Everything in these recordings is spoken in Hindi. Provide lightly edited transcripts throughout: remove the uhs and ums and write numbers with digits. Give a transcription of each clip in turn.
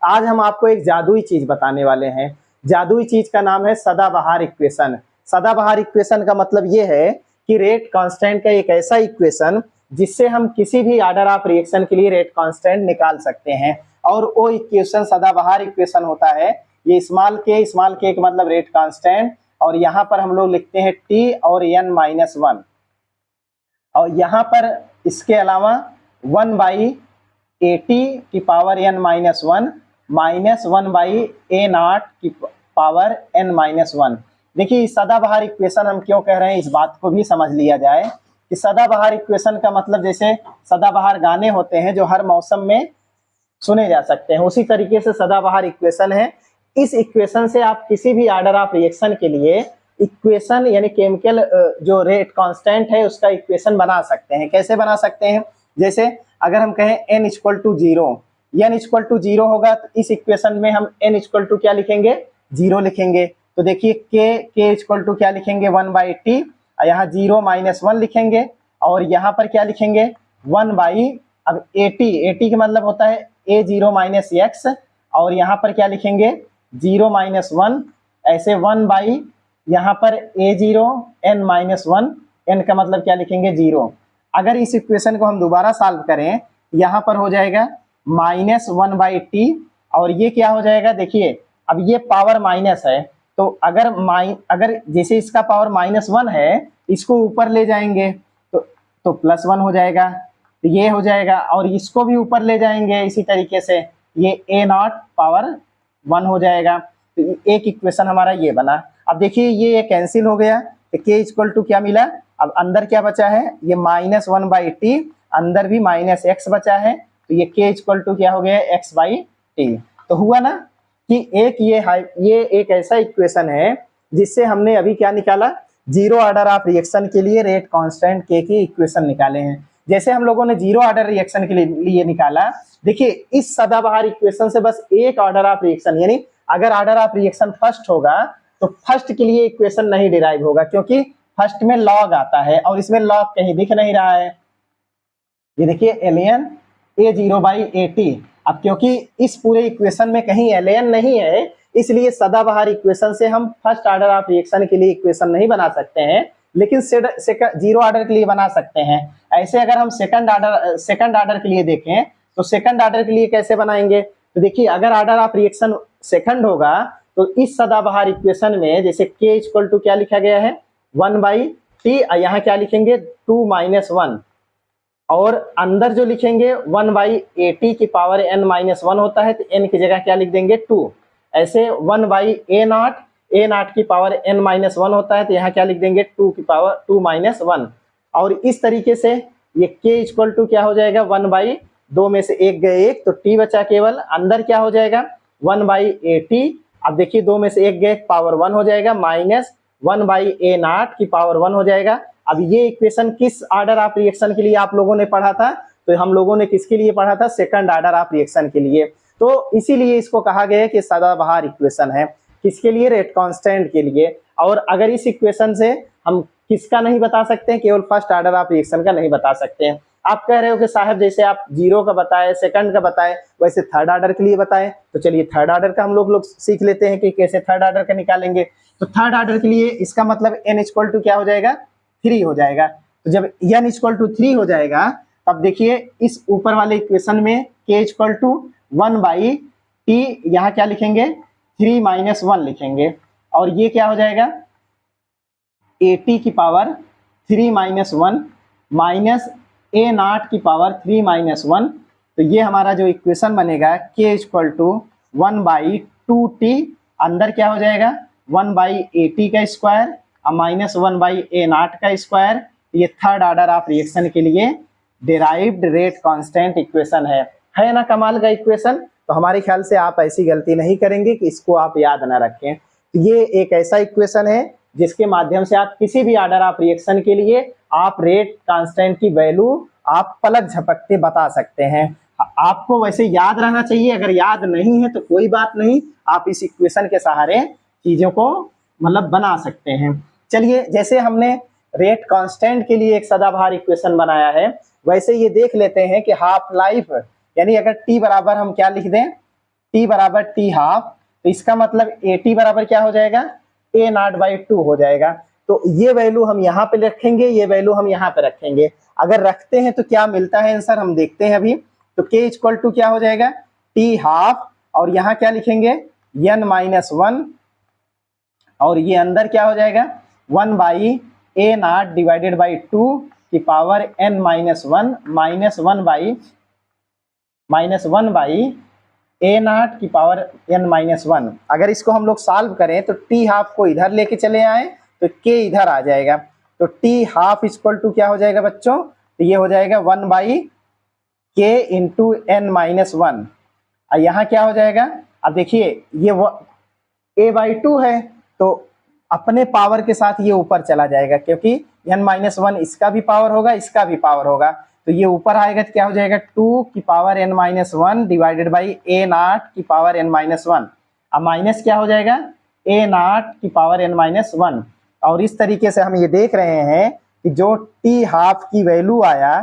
आज हम आपको एक जादुई चीज बताने वाले हैं। जादुई चीज का नाम है सदाबहार इक्वेशन। सदाबहार इक्वेशन का मतलब ये है कि रेट कांस्टेंट का एक ऐसा इक्वेशन जिससे हम किसी भी ऑर्डर ऑफ रिएक्शन के लिए रेट कांस्टेंट निकाल सकते हैं, और वो इक्वेशन सदाबहार इक्वेशन होता है। ये स्मॉल के का मतलब रेट कांस्टेंट, और यहाँ पर हम लोग लिखते हैं टी और n-1, और यहाँ पर इसके अलावा 1/AT की पावर n-1 माइनस 1/A0 की पावर n-1। देखिए सदाबहार इक्वेशन हम क्यों कह रहे हैं, इस बात को भी समझ लिया जाए कि सदाबहार इक्वेशन का मतलब जैसे सदाबहार गाने होते हैं जो हर मौसम में सुने जा सकते हैं, उसी तरीके से सदाबहार इक्वेशन है। इस इक्वेशन से आप किसी भी ऑर्डर ऑफ रिएक्शन के लिए इक्वेशन यानी केमिकल जो रेट कांस्टेंट है उसका इक्वेशन बना सकते हैं। कैसे बना सकते हैं, जैसे अगर हम कहें n = 0, n = 0 होगा तो इस इक्वेशन में हम n = क्या लिखेंगे, 0 लिखेंगे। तो देखिए k = क्या लिखेंगे, 1/t, यहाँ 0 - 1 लिखेंगे, और यहाँ पर क्या लिखेंगे 1/AT का मतलब होता है A0 - x, और यहाँ पर क्या लिखेंगे 0 - 1, ऐसे 1/ यहाँ पर A0 n-1, n का मतलब क्या लिखेंगे 0। अगर इस इक्वेशन को हम दोबारा सॉल्व करें, यहाँ पर हो जाएगा -1/t, और ये क्या हो जाएगा, देखिए अब ये पावर माइनस है, तो अगर जैसे इसका पावर -1 है, इसको ऊपर ले जाएंगे तो +1 हो जाएगा, तो ये हो जाएगा, और इसको भी ऊपर ले जाएंगे इसी तरीके से, ये A0 पावर 1 हो जाएगा। तो एक इक्वेशन हमारा ये बना। अब देखिए ये कैंसिल हो गया, तो k = क्या मिला, अब अंदर क्या बचा है, ये -1/t, अंदर भी -x बचा है, तो ये k = क्या हो गया, x/t। तो हुआ ना कि ये एक ऐसा इक्वेशन है जिससे हमने अभी क्या निकाला, जीरो ऑर्डर ऑफ रिएक्शन के लिए रेट कांस्टेंट k के इक्वेशन निकाले हैं। जैसे हम लोगों ने जीरो ऑर्डर रिएक्शन के लिए निकाला, देखिए इस सदाबहार इक्वेशन से बस एक ऑर्डर ऑफ रिएक्शन, यानी अगर ऑर्डर ऑफ रिएक्शन फर्स्ट होगा तो फर्स्ट के लिए इक्वेशन नहीं डिराइव होगा, क्योंकि फर्स्ट में लॉग आता है और इसमें लॉग कहीं दिख नहीं रहा है। ये देखिए ln A0/AT। अब क्योंकि इस पूरे इक्वेशन में कहीं ln नहीं है, इसलिए सदाबहार इक्वेशन से हम फर्स्ट ऑर्डर ऑफ रिएक्शन के लिए इक्वेशन नहीं बना सकते हैं, लेकिन जीरो ऑर्डर के लिए बना सकते हैं। ऐसे अगर हम सेकंड ऑर्डर के लिए देखें तो सेकंड ऑर्डर के लिए कैसे बनाएंगे, तो देखिए अगर ऑर्डर ऑफ रिएक्शन सेकंड होगा तो इस सदाबहार इक्वेशन में जैसे k = क्या लिखा गया है 1/t, यहाँ क्या लिखेंगे 2 - 1, और अंदर जो लिखेंगे 1/AT की पावर n-1 होता है, तो n की जगह क्या लिख देंगे 2, ऐसे 1/A0 की पावर n-1 होता है, तो यहाँ क्या लिख देंगे 2 की पावर 2 - 1, और इस तरीके से ये k = क्या हो जाएगा 1/2 में से एक गए एक, तो t बचा केवल, अंदर क्या हो जाएगा 1/AT। अब देखिए 2 में से एक गए, पावर 1 हो जाएगा, -1/A0 की पावर 1 हो जाएगा। अब ये इक्वेशन किस ऑर्डर ऑफ रिएक्शन के लिए आप लोगों ने पढ़ा था, तो हम लोगों ने किसके लिए पढ़ा था, सेकंड ऑर्डर ऑफ रिएक्शन के लिए। तो इसीलिए इसको कहा गया है कि सदाबहार इक्वेशन है, किसके लिए, रेट कांस्टेंट के लिए। और अगर इस इक्वेशन से हम किसका नहीं बता सकते हैं, केवल फर्स्ट ऑर्डर ऑफ रिएक्शन का नहीं बता सकते हैं। आप कह रहे हो कि साहब जैसे आप जीरो का बताए, सेकंड का बताए, वैसे थर्ड ऑर्डर के लिए बताएं, तो चलिए थर्ड ऑर्डर का हम लोग सीख लेते हैं कि कैसे थर्ड ऑर्डर का निकालेंगे। तो थर्ड ऑर्डर के लिए इसका मतलब n = क्या हो जाएगा 3 हो जाएगा। तो जब n = 3 हो जाएगा, तब देखिए इस ऊपर वाले इक्वेशन में k = 1/t, यहाँ क्या लिखेंगे 3 - 1 लिखेंगे, और ये क्या हो जाएगा AT की पावर 3 - 1 माइनस A0 की पावर 3 - 1। तो ये हमारा जो इक्वेशन बनेगा k = 1/2t, अंदर क्या हो जाएगा 1/AT का स्क्वायर और -1/A0 का स्क्वायर। ये थर्ड ऑर्डर ऑफ रिएक्शन के लिए डिराइव्ड रेट कांस्टेंट इक्वेशन है ना कमाल का इक्वेशन। तो हमारे ख्याल से आप ऐसी गलती नहीं करेंगे कि इसको आप याद ना रखें। तो ये एक ऐसा इक्वेशन है जिसके माध्यम से आप किसी भी ऑर्डर ऑफ रिएक्शन के लिए आप रेट कांस्टेंट की वैल्यू आप पलक झपकते बता सकते हैं। आपको वैसे याद रहना चाहिए, अगर याद नहीं है तो कोई बात नहीं, आप इस इक्वेशन के सहारे चीजों को मतलब बना सकते हैं। चलिए जैसे हमने रेट कांस्टेंट के लिए एक सदाबहार इक्वेशन बनाया है, वैसे ये देख लेते हैं कि हाफ लाइफ यानी अगर t बराबर हम क्या लिख दें टी बराबर टी हाफ, तो इसका मतलब ए टी बराबर क्या हो जाएगा, ए नॉट बाई 2 हो जाएगा। तो ये वैल्यू हम यहाँ पे रखेंगे, ये वैल्यू हम यहाँ पे रखेंगे। अगर रखते हैं तो क्या मिलता है आंसर, हम देखते हैं अभी। तो के इक्वल टू क्या हो जाएगा, टी हाफ, और यहाँ क्या लिखेंगे, एन माइनस 1, और ये अंदर क्या हो जाएगा 1 by a naught divided by 2 की power n minus 1 minus one by a naught की पावर एन माइनस 1। अगर इसको हम लोग सॉल्व करें तो टी हाफ को इधर लेके चले आए तो के इधर आ जाएगा। तो टी हाफ इक्वल टू क्या हो जाएगा बच्चों, तो ये हो जाएगा 1 बाई के इंटू एन माइनस 1। यहाँ क्या हो जाएगा, अब देखिए ये ए बाई 2 है, तो अपने पावर के साथ ये ऊपर चला जाएगा, क्योंकि एन माइनस 1 इसका भी पावर होगा, इसका भी पावर होगा, तो ये ऊपर आएगा तो क्या हो जाएगा 2 की power n minus 1 divided by a naught की पावर एन माइनस 1। अब माइनस क्या हो जाएगा ए नॉट की पावर एन माइनस 1। और इस तरीके से हम ये देख रहे हैं कि जो टी हाफ की वैल्यू आया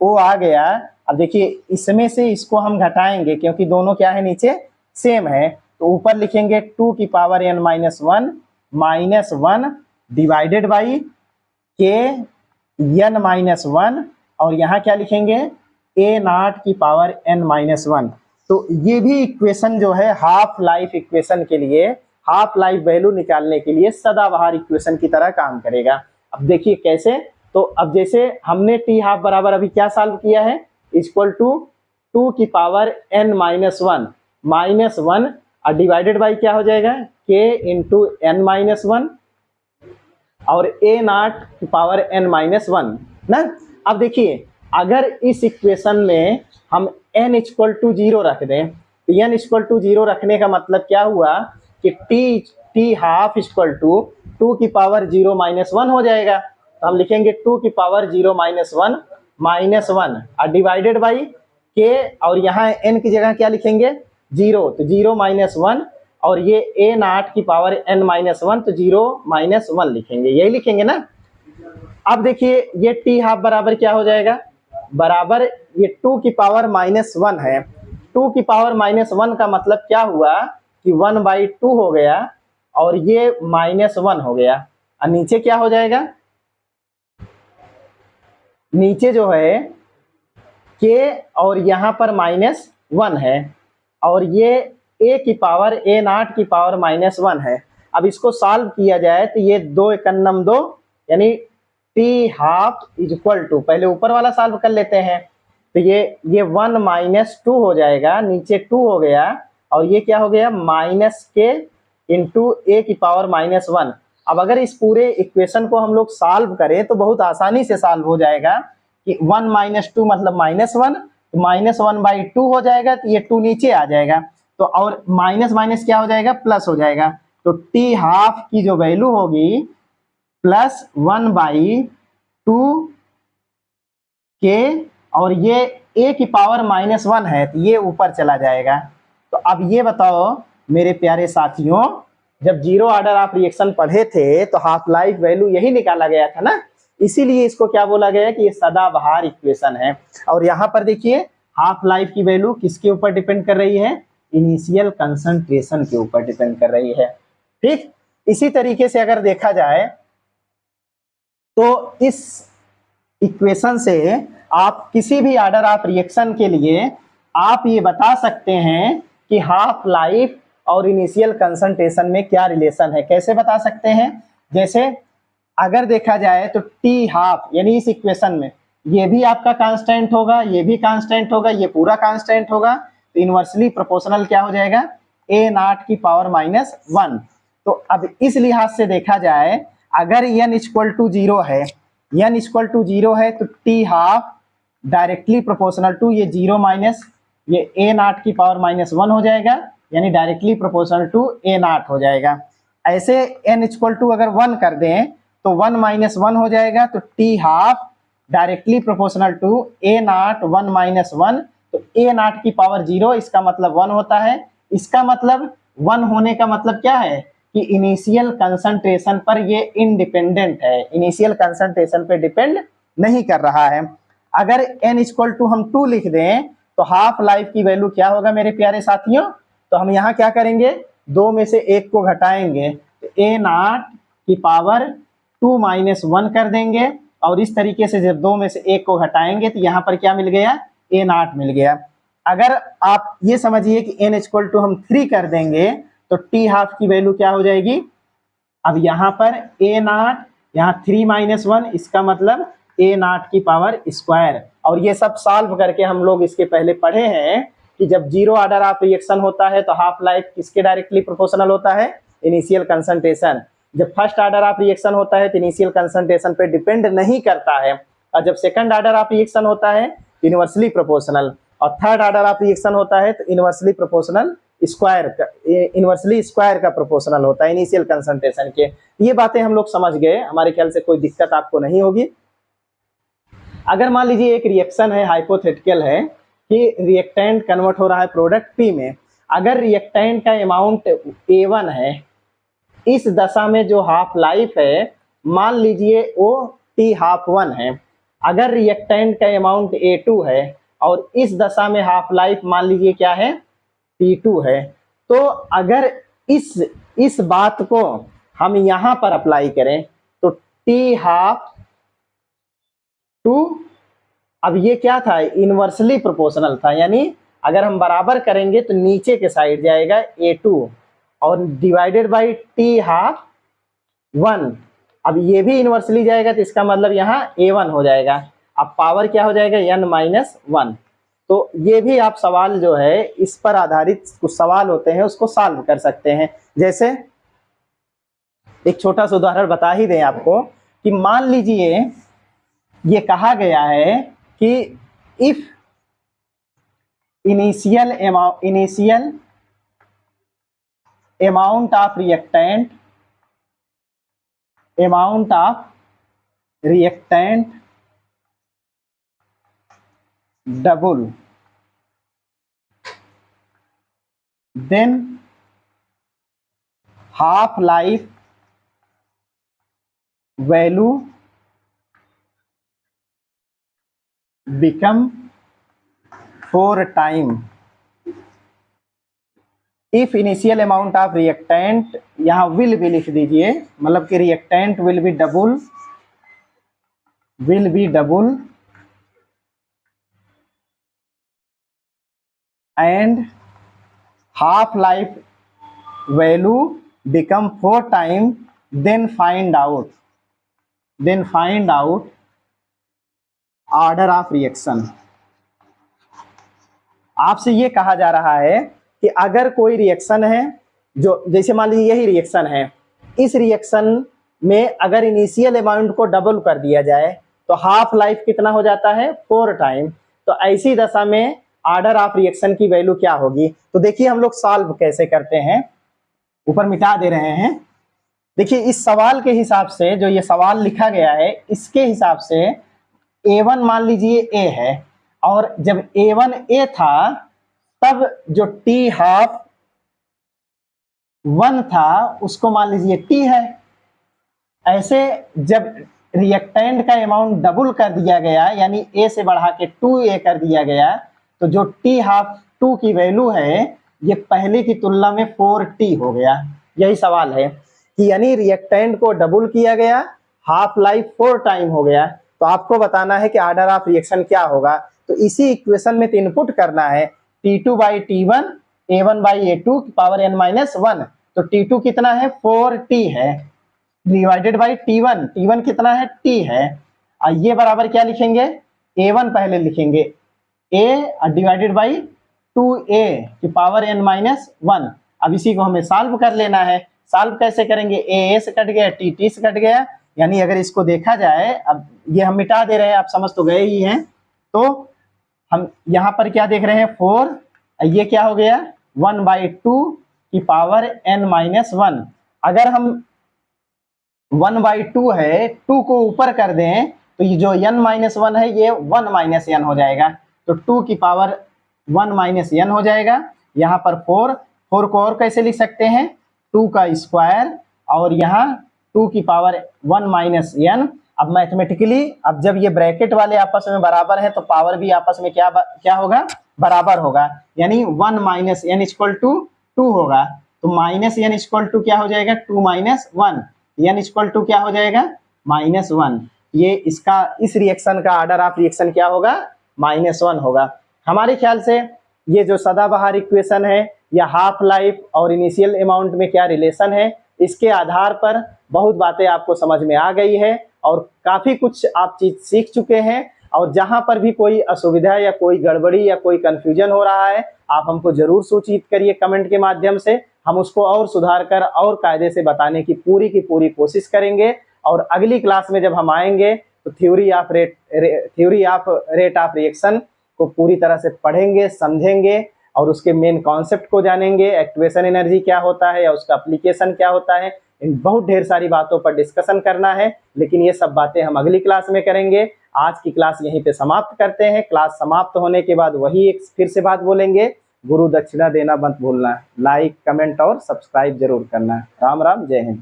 वो आ गया। अब देखिए इसमें से इसको हम घटाएंगे, क्योंकि दोनों क्या है नीचे सेम है, तो ऊपर लिखेंगे 2 की power n minus 1 minus 1 divided by k n minus 1, और यहाँ क्या लिखेंगे ए नॉट की पावर एन माइनस 1। तो ये भी इक्वेशन जो है हाफ लाइफ इक्वेशन के लिए, हाफ लाइफ वैल्यू निकालने के लिए सदाबहार इक्वेशन की तरह काम करेगा। अब देखिए कैसे, तो अब जैसे हमने टी हाफ बराबर अभी क्या सॉल्व किया है, इक्वल टू 2 की पावर एन माइनस 1 माइनस 1 और डिवाइडेड बाई क्या हो जाएगा के इंटू एन माइनस 1 और ए नॉट की पावर एन माइनस 1 ना। अब देखिए अगर इस इक्वेशन में हम n इक्वल टू 0 रख दें, तो n इक्वल टू 0 रखने का मतलब क्या हुआ कि टी हाफ इक्वल टू 2 की पावर 0 माइनस 1 हो जाएगा। तो हम लिखेंगे 2 की पावर 0 माइनस 1 और डिवाइडेड बाई के, और यहाँ n की जगह क्या लिखेंगे 0, तो 0 माइनस 1, और ये ए नॉट की पावर n माइनस 1, तो 0 माइनस 1 लिखेंगे, यही लिखेंगे ना। अब देखिए ये टी हाफ बराबर क्या हो जाएगा, बराबर ये 2 की पावर माइनस 1 है, 2 की पावर माइनस 1 का मतलब क्या हुआ कि 1 बाई 2 हो गया, और ये माइनस 1 हो गया, और नीचे क्या हो जाएगा, नीचे जो है के और यहाँ पर माइनस 1 है, और ये ए की पावर ए नॉट की पावर माइनस 1 है। अब इसको सॉल्व किया जाए तो ये 2 एकन्नम 2, यानी t half is equal to, पहले ऊपर वाला सॉल्व कर लेते हैं, तो ये 1 माइनस 2 हो जाएगा, नीचे 2 हो गया, और ये क्या हो गया माइनस के इंटू ए की पावर माइनस 1। अब अगर इस पूरे इक्वेशन को हम लोग सॉल्व करें तो बहुत आसानी से सॉल्व हो जाएगा कि 1 माइनस 2 मतलब माइनस 1, तो माइनस 1 बाई 2 हो जाएगा, तो ये 2 नीचे आ जाएगा, तो और माइनस माइनस क्या हो जाएगा प्लस हो जाएगा, तो टी हाफ की जो वैल्यू होगी प्लस 1 बाई 2 के, और ये ए की पावर माइनस 1 है, तो ये ऊपर चला जाएगा। तो अब ये बताओ मेरे प्यारे साथियों, जब जीरो ऑर्डर ऑफ रिएक्शन पढ़े थे तो हाफ लाइफ वैल्यू यही निकाला गया था ना, इसीलिए इसको क्या बोला गया कि ये सदाबहार इक्वेशन है। और यहाँ पर देखिए हाफ लाइफ की वैल्यू किसके ऊपर डिपेंड कर रही है, इनिशियल कंसंट्रेशन के ऊपर डिपेंड कर रही है। ठीक, इसी तरीके से अगर देखा जाए तो इस इक्वेशन से आप किसी भी ऑर्डर ऑफ रिएक्शन के लिए आप ये बता सकते हैं कि हाफ लाइफ और इनिशियल कंसंट्रेशन में क्या रिलेशन है। कैसे बता सकते हैं, जैसे अगर देखा जाए तो टी हाफ यानी इस इक्वेशन में ये भी आपका कांस्टेंट होगा, ये भी कांस्टेंट होगा, ये पूरा कांस्टेंट होगा, तो इनवर्सली प्रोपोर्शनल क्या हो जाएगा ए नॉट की पावर माइनस 1। तो अब इस लिहाज से देखा जाए अगर n इक्वल टू 0 है, n इक्वल टू 0 है, तो t half directly proportional to ये 0 माइनस ये ए नॉट की पावर माइनस 1 हो जाएगा, यानी directly proportional to a naught हो जाएगा। ऐसे n इक्वल टू अगर 1 कर दें तो 1 माइनस 1 हो जाएगा, तो t half directly proportional to a naught 1 minus 1, तो ए नॉट की पावर 0, इसका मतलब 1 होता है। इसका मतलब 1 होने का मतलब क्या है कि इनिशियल कंसंट्रेशन पर ये इंडिपेंडेंट है, इनिशियल कंसंट्रेशन पे डिपेंड नहीं कर रहा है। अगर n इक्वल टू हम 2 लिख दें तो हाफ लाइफ की वैल्यू क्या होगा मेरे प्यारे साथियों, तो हम यहाँ क्या करेंगे, 2 में से 1 को घटाएंगे तो a0 की पावर 2 - 1 कर देंगे, और इस तरीके से जब 2 में से 1 को घटाएंगे तो यहाँ पर क्या मिल गया, a0 मिल गया। अगर आप ये समझिए कि n इक्वल टू हम 3 कर देंगे तो t½ की वैल्यू क्या हो जाएगी, अब यहाँ पर a0 यहाँ 3 - 1, इसका मतलब a0 की पावर स्क्वायर। और ये सब सॉल्व करके हम लोग इसके पहले पढ़े हैं कि जब जीरो ऑर्डर ऑफ रिएक्शन होता है तो हाफ लाइफ किसके डायरेक्टली प्रोपोर्शनल होता है, इनिशियल कंसंट्रेशन। जब फर्स्ट ऑर्डर ऑफ रिएक्शन होता है तो इनिशियल कंसंट्रेशन पे डिपेंड नहीं करता है, और जब सेकंड ऑर्डर ऑफ रिएक्शन होता है तो इनवर्सली प्रोपोर्शनल, और थर्ड ऑर्डर ऑफ रिएक्शन होता है तो इनवर्सली प्रोपोर्शनल स्क्वायर का, इनवर्सली स्क्वायर का प्रोपोर्शनल होता है इनिशियल कंसंट्रेशन के। ये बातें हम लोग समझ गए, हमारे ख्याल से कोई दिक्कत आपको नहीं होगी। अगर मान लीजिए एक रिएक्शन है, हाइपोथेटिकल है कि रिएक्टेंट कन्वर्ट हो रहा है प्रोडक्ट P में, अगर रिएक्टेंट का अमाउंट A1 है, इस दशा में जो हाफ लाइफ है मान लीजिए वो T½ है। अगर रिएक्टेंट का अमाउंट A2 है और इस दशा में हाफ लाइफ मान लीजिए क्या है, T2 है, तो अगर इस बात को हम यहाँ पर अप्लाई करें तो T½ अब ये क्या था, इनवर्सली प्रोपोर्शनल था, यानी अगर हम बराबर करेंगे तो नीचे के साइड जाएगा A2 और डिवाइडेड बाई T½ अब ये भी इनवर्सली जाएगा तो इसका मतलब यहाँ A1 हो जाएगा। अब पावर क्या हो जाएगा, n-1। तो ये भी आप सवाल जो है इस पर आधारित कुछ सवाल होते हैं उसको सॉल्व कर सकते हैं। जैसे एक छोटा सा उदाहरण बता ही दें आपको कि मान लीजिए ये कहा गया है कि if initial amount of reactant double then half life value become 4 time. If initial amount of reactant, यहाँ विल भी लिख दीजिए, मतलब कि reactant will be double and half life value become 4 time, then find out order of reaction. आपसे ये कहा जा रहा है कि अगर कोई रिएक्शन है, जो जैसे मान लीजिए यही रिएक्शन है, इस रिएक्शन में अगर इनिशियल अमाउंट को डबल कर दिया जाए तो हाफ लाइफ कितना हो जाता है, 4 टाइम। तो ऐसी दशा में ऑर्डर ऑफ रिएक्शन की वैल्यू क्या होगी। तो देखिए हम लोग सॉल्व कैसे करते हैं, ऊपर मिटा दे रहे हैं। देखिए इस सवाल के हिसाब से, जो ये सवाल लिखा गया है इसके हिसाब से A1 मान लीजिए A है, और जब A1 A था तब जो T½ था उसको मान लीजिए T है। ऐसे जब रिएक्टेंट का अमाउंट डबल कर दिया गया, यानी A से बढ़ा के 2A कर दिया गया, तो जो T½ की वैल्यू है ये पहले की तुलना में 4T हो गया। यही सवाल है कि यानी रिएक्टेंट को डबल किया गया, हाफ लाइफ 4 टाइम हो गया, तो आपको बताना है कि ऑर्डर ऑफ रिएक्शन क्या होगा। तो इसी इक्वेशन में तो इनपुट करना है T2/T1 A1/A2 की पावर n-1। तो T2 कितना है, 4T है, डिवाइडेड बाई T1 कितना है, T है। और ये बराबर क्या लिखेंगे, A1 पहले लिखेंगे, A डिवाइडेड बाई 2A की पावर n-1। अब इसी को हमें सॉल्व कर लेना है। सॉल्व कैसे करेंगे, A से कट गया, T से कट गया, यानी अगर इसको देखा जाए, अब ये हम मिटा दे रहे हैं, आप समझ तो गए ही हैं। तो हम यहाँ पर क्या देख रहे हैं, 4, ये क्या हो गया, 1/2 की पावर n-1। अगर हम 1/2 है, 2 को ऊपर कर दें तो ये जो n-1 है ये 1 - n हो जाएगा, तो 2 की पावर 1 - n हो जाएगा। यहाँ पर 4 को और कैसे लिख सकते हैं, 2 का स्क्वायर, और यहाँ 2 की पावर 1 - n। अब मैथमेटिकली, अब जब ये ब्रैकेट वाले आपस में बराबर है तो पावर भी आपस में क्या होगा, बराबर होगा, यानी 1 - n इक्वल टू 2 होगा, तो माइनस एन इक्वल टू क्या हो जाएगा, 2 माइनस 1, एन इक्वल टू क्या हो जाएगा, -1। ये इसका इस रिएक्शन का ऑर्डर ऑफ रिएक्शन क्या होगा, -1 होगा। हमारे ख्याल से ये जो सदाबहार इक्वेशन है या हाफ लाइफ और इनिशियल अमाउंट में क्या रिलेशन है, इसके आधार पर बहुत बातें आपको समझ में आ गई है और काफ़ी कुछ आप चीज़ सीख चुके हैं। और जहाँ पर भी कोई असुविधा या कोई गड़बड़ी या कोई कन्फ्यूजन हो रहा है, आप हमको ज़रूर सूचित करिए कमेंट के माध्यम से, हम उसको और सुधार कर और कायदे से बताने की पूरी कोशिश करेंगे। और अगली क्लास में जब हम आएंगे तो theory of rate of reaction को पूरी तरह से पढ़ेंगे, समझेंगे और उसके मेन कॉन्सेप्ट को जानेंगे, एक्टिवेशन एनर्जी क्या होता है या उसका एप्लीकेशन क्या होता है। इन बहुत ढेर सारी बातों पर डिस्कशन करना है, लेकिन ये सब बातें हम अगली क्लास में करेंगे। आज की क्लास यहीं पे समाप्त करते हैं। क्लास समाप्त होने के बाद वही एक फिर से बात बोलेंगे, गुरु दक्षिणा देना मत भूलना। लाइक, कमेंट और सब्सक्राइब जरूर करना। राम राम, जय हिंद।